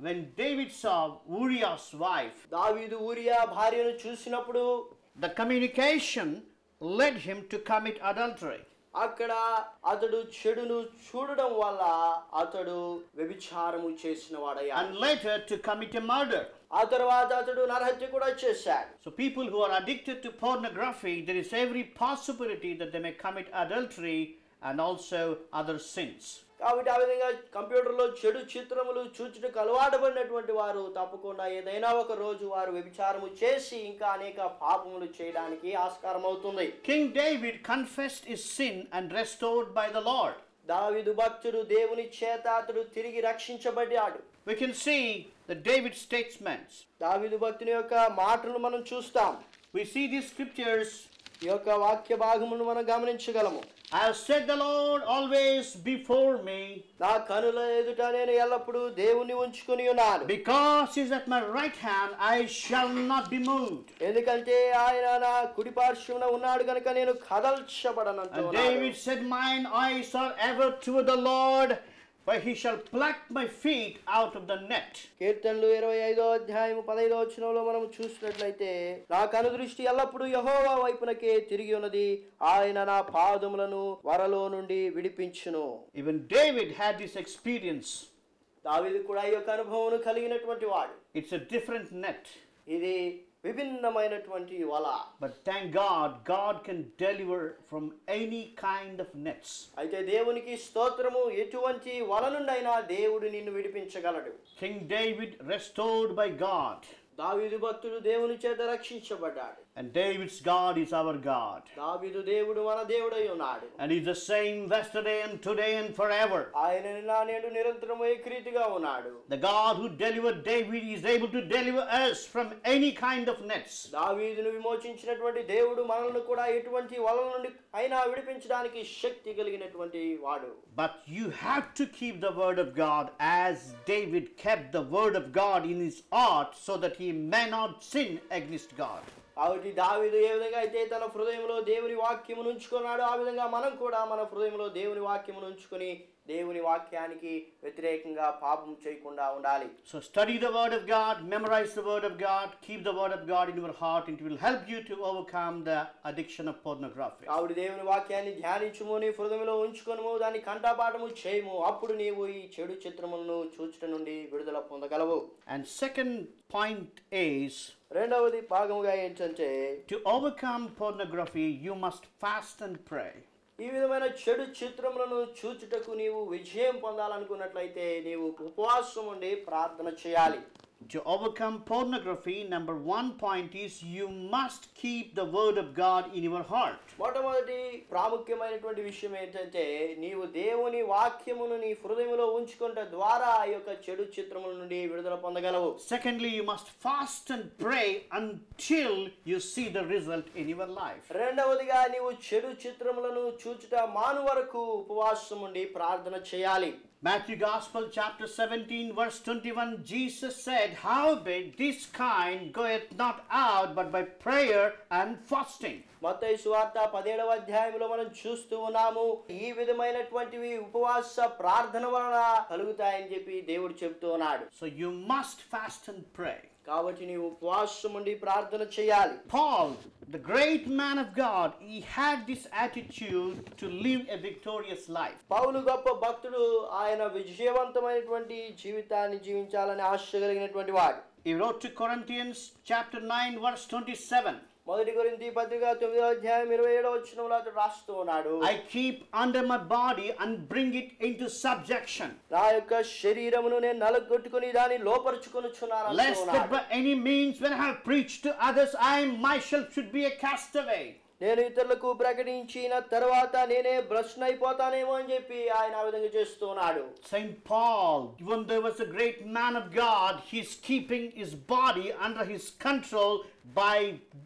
when David saw Uriah's wife, దావీదు ఊరియా భార్యను చూసినప్పుడు the communication led him to commit adultery. అక్కడ అతడు చెడును చూడడం వల్ల అతడు వ్యభిచారము చేసిన వాడయ్యాడు. And later to commit a murder. ఆ తర్వాత అతడు నరహత్య కూడా చేశాడు. So people who are addicted to pornography, there is every possibility that they may commit adultery and also other sins. కాబట్టి ఆ విధంగా కంప్యూటర్లో చెడు చిత్రములు చూచుటకు అలవాటు పడినటువంటి వారు తప్పకుండా ఏదైనా ఒక రోజు వారు వ్యభిచారము చేసి ఇంకా అనేక పాపములు చేయడానికి ఆస్కారం అవుతుంది. King David confessed his sin and restored by the Lord. దావీదు భక్తుడు దేవుని చేత అతడు తిరిగి రక్షించబడ్డాడు. We can see the David statements. దావీదు భక్తుని యొక్క మాటలను మనం చూస్తాం. We see these scriptures. ఈ యొక్క వాక్య భాగమును మనం గమనించగలము. I have set the Lord always before me. నా కనుల ఎదుట నేను ఎల్లప్పుడూ దేవుని ఉంచుకొని ఉన్నాను. Because he is at my right hand, I shall not be moved. ఎందుకంటే ఆయన నా కుడి పార్శ్వమున ఉన్నాడు కనుక నేను కదల్చబడనంటూ And David said, mine eyes are ever toward the Lord, for he shall pluck my feet out of the net. కీర్తనలు 25వ అధ్యాయం 15వ వచనంలో మనం చూసినట్లయితే నా కనుదృష్టి ఎల్లప్పుడూ యెహోవా వైపునకే తిరిగి ఉన్నది, ఆయన నా పాదములను వరలో నుండి విడిపించును. Even David had this experience. దావీదు కూడా ఈ యొక్క అనుభవం కలిగినటువంటి వాడు. It's a different net. ఇది విభిన్నమైనటువంటి వల. But thank God, God can deliver from any kind of nets. అయితే దేవునికి స్తోత్రము, ఎటువంటి వల నుండైనా దేవుడు నిన్ను విడిపించగలడు. King David restored by God. దావీదు భక్తుడు దేవుని చేత రక్షించబడ్డాడు. And David's God is our God. దావీదు దేవుడు మన దేవుడై ఉన్నాడు. And he's the same yesterday and today and forever. ఆయన నిన్న నేడు నిరంతరం ఏకరీతిగా ఉన్నాడు. The God who delivered David is able to deliver us from any kind of nets. దావీదును విమోచించినటువంటి దేవుడు మనల్ని కూడా ఎటువంటి వలల నుండి అయినా విడిపించడానికి శక్తి కలిగినటువంటి వాడు. But you have to keep the word of God as David kept the word of God in his heart, so that he may not sin against God. కాబట్టి దావీదు ఏ విధంగా అయితే తన హృదయంలో దేవుని వాక్యమును ఉంచుకున్నాడో, ఆ విధంగా మనం కూడా మన హృదయంలో దేవుని వాక్యమును ఉంచుకొని దేవుని వాక్యానికి వ్యతిరేకంగా పాపం చేయకుండా ఉండాలి. So study the word of God, memorize the word of God, keep the word of God in your heart, and it will help you to overcome the addiction of pornography. కాబట్టి దేవుని వాక్యాన్ని ధ్యానించుము, నీ హృదయంలో ఉంచుకొనుము, దాన్ని కంఠపాఠము చేయము, అప్పుడు నీవు ఈ చెడు చిత్రములను చూచుట నుండి విడుదల పొందగలవు. And second point is, రెండవది భాగముగా ఏంటంటే, to overcome pornography you must fast and pray. ఈ విధమైన చెడు చిత్రములను చూచుటకు నీవు విజయం పొందాలనుకున్నట్లయితే నీవు ఉపవాసం ఉండి ప్రార్థన చేయాలి. To overcome pornography, number one point is you must keep the word of God in your heart. మొట్టమొదటి ప్రాముఖ్యమైనటువంటి విషయం ఏంటంటే, నీవు దేవుని వాక్యమును నీ హృదయంలో ఉంచుకొనుట ద్వారా ఆ యొక్క చెడు చిత్రముల నుండి విడుదల పొందగలవు. Secondly, you must fast and pray until you see the result in your life. రెండవదిగా నీవు చెడు చిత్రములను చూచుట మాను వరకు ఉపవాసం ఉండి ప్రార్థన చేయాలి. Matthew Gospel chapter 17 verse 21, Jesus said, howbeit this kind goeth not out but by prayer and fasting. మత్తయి సువార్త 17వ అధ్యాయంలో మనం చూస్తూ ఉన్నాము, ఈ విధమైనటువంటివి ఉపవాస ప్రార్థన వలన కలుగుతాయని చెప్పి దేవుడు చెప్తూ ఉన్నాడు. So you must fast and pray. కాబట్టి నీవు ఉపవాసం ఉండి ప్రార్థన చేయాలి. Paul, the great man of God, he had this attitude to live a victorious life. పౌలు గొప్ప భక్తుడు, ఆయన విజయవంతమైనటువంటి జీవితాన్ని జీవించాలని ఆశ కలిగినటువంటి వాడు. He wrote to Corinthians chapter 9 verse 27. మొదటి కొరింథీ పత్రిక 9వ అధ్యాయం 27వ వచనంలో అతడు రాస్తూ ఉన్నాడు, I keep under my body and bring it into subjection, నా యొక్క శరీరమును నేను నలగొట్టుకుని దాన్ని లోపరుచుకొనుచున్నాను. lest that by any means when I have preached to others I myself should be a castaway. నేను ఇతరులకు ప్రకటించిన తర్వాత నేనే భ్రష్టునైపోతానేమో అని చెప్పి ఆయన ఆ విధంగా చేస్తూ ఉన్నాడు. Saint Paul, even though he was a great man of God, he's keeping his body under his control by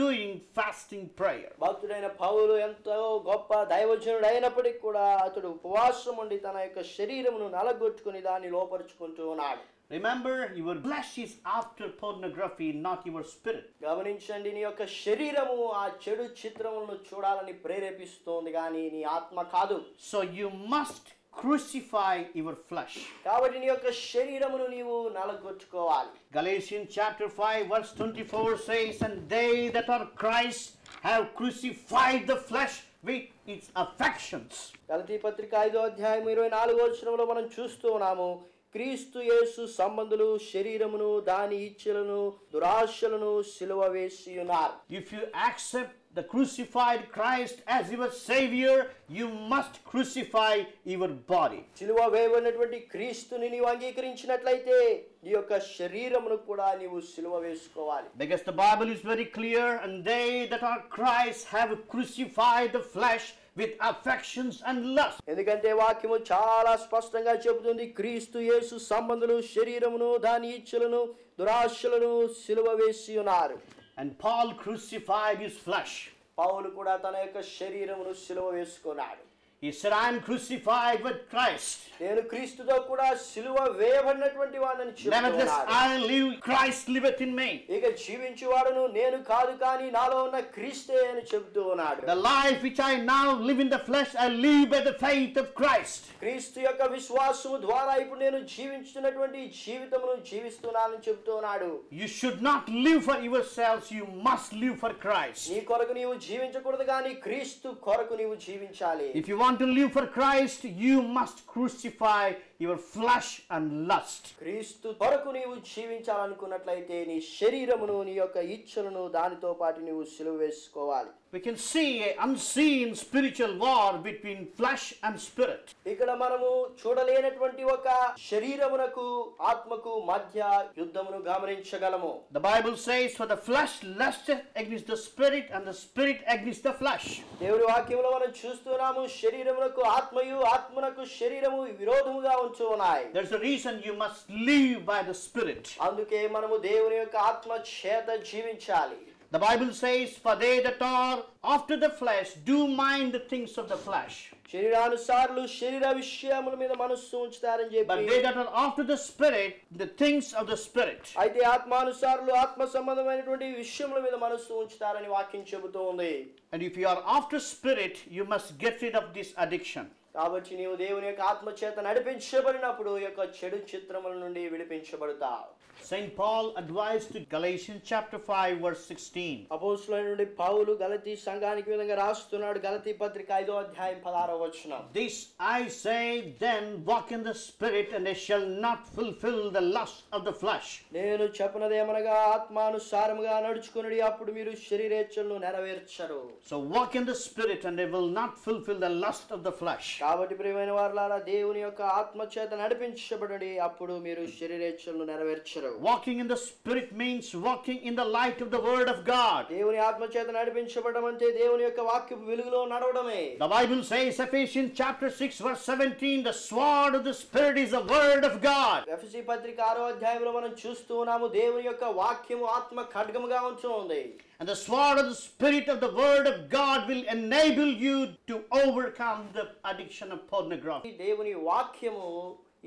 doing fasting prayer. భక్తుడైన పౌలు ఎంతో గొప్ప దైవజనుడు అయినప్పటికీ కూడా అతడు ఉపవాసం ఉండి తన యొక్క శరీరమును నలగొట్టుకుని దాన్ని లోపరుచుకుంటూ ఉన్నాడు. Remember, your flesh is after pornography, not your spirit. గమనించండి, నీ యొక్క శరీరము ఆ చెడు చిత్రములను చూడాలని ప్రేరేపిస్తోంది కానీ నీ ఆత్మ కాదు. So you must crucify your flesh. కాబట్టి నీ యొక్క శరీరమును నీవు నలగొట్టుకోవాలి. Galatians chapter 5 verse 24 says, and they that are Christ have crucified the flesh with its affections. గలతీ పత్రిక 5వ అధ్యాయం 24వ వచనంలో మనం చూస్తూ ఉన్నాము, క్రీస్తు యేసు సంబంధులు శరీరమును దాని ఇచ్చలను దురాశలను సిలువ వేసి ఉన్నారు. If you accept the crucified Christ as your Savior, you must crucify your body. సిలువ వేయబడినటువంటి క్రీస్తుని నీవు అంగీకరించినట్లయితే నీ యొక్క శరీరమును కూడా నీవు సిలువ వేసుకోవాలి. Because the Bible is very clear, and they that are Christ have crucified the flesh with affections and lust. ఎందుకంటే వాక్యము చాలా స్పష్టంగా చెబుతుంది, క్రీస్తు యేసు సంబంధులు శరీరమును దాని ఇచ్చలను దురాశలను సిలువ వేసి ఉన్నారు. And Paul crucified his flesh. పౌలు కూడా తన యొక్క శరీరమును సిలువ వేసుకున్నాడు. He said, I am crucified with Christ. నేను క్రీస్తుతో కూడా సిలువ వేయబడినటువంటి వాడని Nevertheless, చెప్తున్నాడు. I live, Christ liveth in me. ఇక జీవించువాడును నేను కాదు కానీ నాలో ఉన్న క్రీస్తే అని చెబుతూ ఉన్నాడు. The life which I now live in the flesh, I live by the faith of Christ. క్రీస్తు యొక్క విశ్వాసము ద్వారా ఇప్పుడు నేను జీవించుతున్నటువంటి జీవితమును జీవిస్తున్నానని చెబుతూ ఉన్నాడు. You should not live for yourselves, you must live for Christ. నీ కొరకు నీవు జీవించకూడదు కానీ క్రీస్తు కొరకు నీవు జీవించాలి. If you want to live for Christ, you must crucify your flesh and lust. క్రీస్తు కొరకు నీవు జీవించాలనుకున్నట్లయితే నీ శరీరమును నీ యొక్క ఇచ్చలను దానితో పాటు నీవు సిలువ వేసుకోవాలి. We can see an unseen spiritual war between flesh and spirit. ఇక్కడ మనము చూడలేనటువంటి ఒక శరీరమునకు ఆత్మకు మధ్య యుద్ధమును గమనించగలము. The Bible says, for the flesh lusteth against the spirit, and the spirit against the flesh. దేవుని వాక్యములో మనం చూస్తున్నాము, శరీరమునకు ఆత్మయు ఆత్మనకు శరీరము విరోధముగా ఉంటూ ఉన్నాయి. There's a reason you must live by the spirit. అందుకే మనము దేవుని యొక్క ఆత్మ చేత జీవించాలి. The Bible says, for they that are after the flesh do mind the things of the flesh. శరీరానుసారులు శరీర విషయముల మీద మనస్సు ఉంచుతారని But చెప్పి, they that are after the spirit, the things of the spirit. అయితే ఆత్మానుసారులు ఆత్మ సంబంధమైనటువంటి విషయముల మీద మనస్సు ఉంచుతారని వాక్యం చెబుతూ ఉంది. And if you are after spirit, you must get rid of this addiction. కాబట్టి నీవు దేవుని యొక్క ఆత్మ చేత నడిపించబడినప్పుడు ఈ యొక్క చెడు చిత్రముల నుండి విడిపించబడతావు. Saint Paul advised to Galatians chapter 5 verse 16. అపోస్తలుడైన పౌలు గలతీ సంఘానికి ఈ విధంగా రాస్తున్నాడు. గలతీ పత్రిక 5వ అధ్యాయం 16వ వచనం. This I say then, walk in the spirit, and they shall not fulfill the lust of the flesh. నేను చెప్పినదేమనగా ఆత్మానుసారముగా నడుచుకొనుడి, అప్పుడు మీరు శరీరేచ్ఛలను నెరవేర్చరు. So walk in the spirit, and they will not fulfill the lust of the flesh. కాబట్టి ప్రియమైన వారలారా, దేవుని యొక్క ఆత్మ చేత నడిపించబడి అప్పుడు మీరు శరీరేచ్ఛలను నెరవేర్చరు. Walking in the spirit means walking in the light of the word of God. దేవుని ఆత్మ చేత నడిపించబడడం అంటే దేవుని యొక్క వాక్యపు వెలుగులో నడవడమే. The Bible says, Ephesians chapter 6 verse 17, the sword of the spirit is the word of God. ఎఫెసీ పత్రిక 6వ అధ్యాయంలో మనం చూస్తూ ఉన్నాము, దేవుని యొక్క వాక్యము ఆత్మ ఖడ్గముగా ఉంటుంది. And the sword of the spirit of the word of God will enable you to overcome the addiction of pornography. దేవుని వాక్యము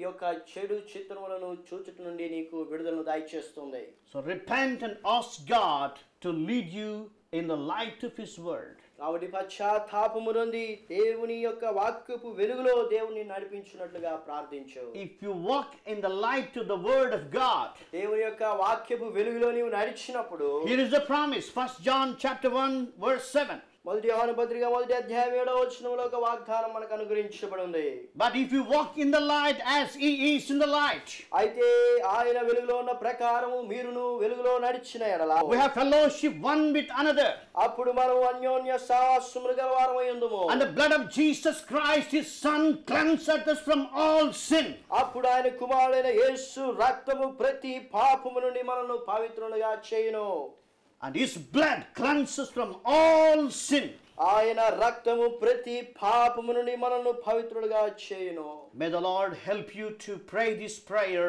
ఈ యొక్క చెడు చిత్రములను చూచుట నుండి నీకు విడుదలను దయచేస్తుంది. So repent and ask God to lead you in the light of his word. కాబట్టి పశ్చాత్తాపము నుండి దేవుని యొక్క వాక్యపు వెలుగులో దేవుని నడిపించున్నట్లుగా ప్రార్థించు. If you walk in the light of the word of God, దేవుని యొక్క వాక్యపు వెలుగులో నీవు నడిచినప్పుడు, here is the promise, 1 John chapter 1 verse 7. మొదటి యోహాను పత్రిక 1వ అధ్యాయం 7వ వచనంలో ఒక వాగ్దానం మనకు అనుగ్రహించబడింది. But if you walk in the light as he is in the light, అయితే ఆయన వెలుగులో ఉన్న ప్రకారము మీరును వెలుగులో నడిచిన ఎడల we have fellowship one with another, అప్పుడు మనం అన్యోన్య సహవాసములు గలవారమై ఉందుము. and the blood of Jesus Christ his son cleanseth us from all sin. అప్పుడు ఆయన కుమారుడైన యేసు రక్తము ప్రతి పాపము నుండి మనల్ని పవిత్రులుగా చేయును. And his blood cleanses from all sin. ఆయన రక్తము ప్రతి పాపము నుండి మనల్ని పవిత్రులుగా చేయును. May the Lord help you to pray this prayer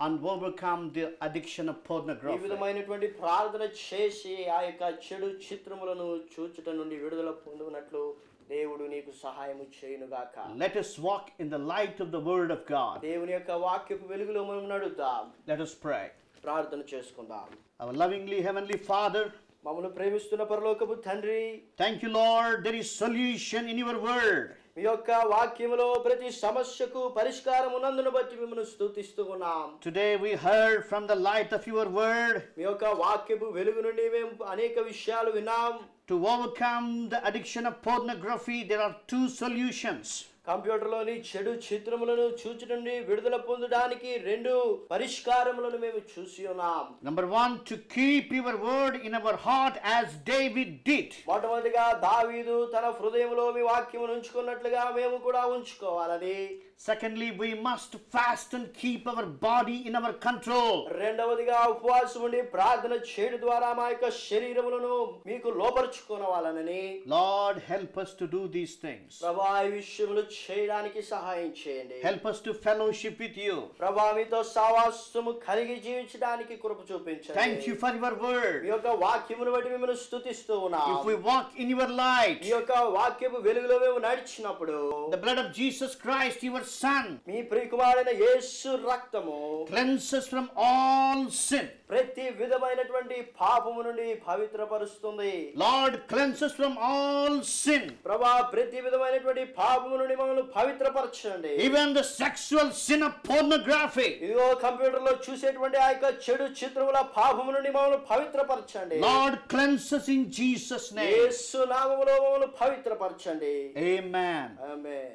and overcome the addiction of ఈ pornography. విధమైనటువంటి ప్రార్థన చేసి ఆ యొక్క చెడు చిత్రములను చూచుట నుండి విడుదల పొందునట్లు దేవుడు నీకు సహాయము చేయునుగాక. Let us walk in the light of the word of God. దేవుని యొక్క వాక్యపు వెలుగులో మనం నడుద్దాం. Let us pray. ప్రార్థన చేసుకుందాం. Our lovingly heavenly Father, మమ్మల్ని ప్రేమిస్తున్న పరలోకపు తండ్రి, thank you, Lord. There is solution in your word. మీ యొక్క వాక్యములో ప్రతి సమస్యకు పరిష్కారం ఉన్నందును బట్టి మిమ్మల్ని స్తుతిస్తూ ఉన్నాం. Today we heard from the light of your word. మీ యొక్క వాక్యపు వెలుగు నుండి మేము అనేక విషయాలు విన్నాం. To overcome the addiction of pornography, there are two solutions. కంప్యూటర్లోని చెడు చిత్రములను చూచి నుండి విడుదల పొందడానికి రెండు పరిష్కారములను మేము చూసి ఉన్నాం. Number one, to keep your word in our heart as David did. మొట్టమొదటిగా దావీదు తన హృదయంలో మీ వాక్యమును ఉంచుకున్నట్లుగా మేము కూడా ఉంచుకోవాలని. Secondly, we must fast and keep our body in our control. రెండవదిగా ఉపవాసం ఉండి ప్రార్థన చేయడం ద్వారా మా యొక్క శరీరములను మీకు లోపరుచుకోవాలని. Lord, help us to do these things. ప్రభువా ఈ విషయములు చేయడానికి సహాయం చేయండి. Help us to fellowship with you. ప్రభువా మీతో సహవాసము కలిగి జీవించడానికి కృప చూపించండి. Thank you for your word. మీ యొక్క వాక్యమును బట్టి మిమ్మల్ని స్తుతిస్తూ ఉన్నాం. If we walk in your light, ఈ యొక్క వాక్యపు వెలుగులో మేము నడిచినప్పుడు the blood of Jesus Christ, your Son, మీ ప్రియకుమారుడైన యేసు రక్తము cleanses from all sin. ప్రతి విధమైనటువంటి పాపము నుండి పవిత్రపరుస్తుంది. Lord, cleanses from all sin. ప్రభువా ప్రతి విధమైనటువంటి పాపము నుండి మమ్మల్ని పవిత్రపరచండి. Even the sexual sin of pornography. ఇదిగో కంప్యూటర్ లో చూసేటువంటి ఆ యొక్క చెడు చిత్రముల పాపము నుండి మమ్మల్ని పవిత్రపరచండి. Lord, cleanse us in Jesus' name. యేసు నామములో మమ్మల్ని పవిత్రపరచండి. Amen. ఆమేన్.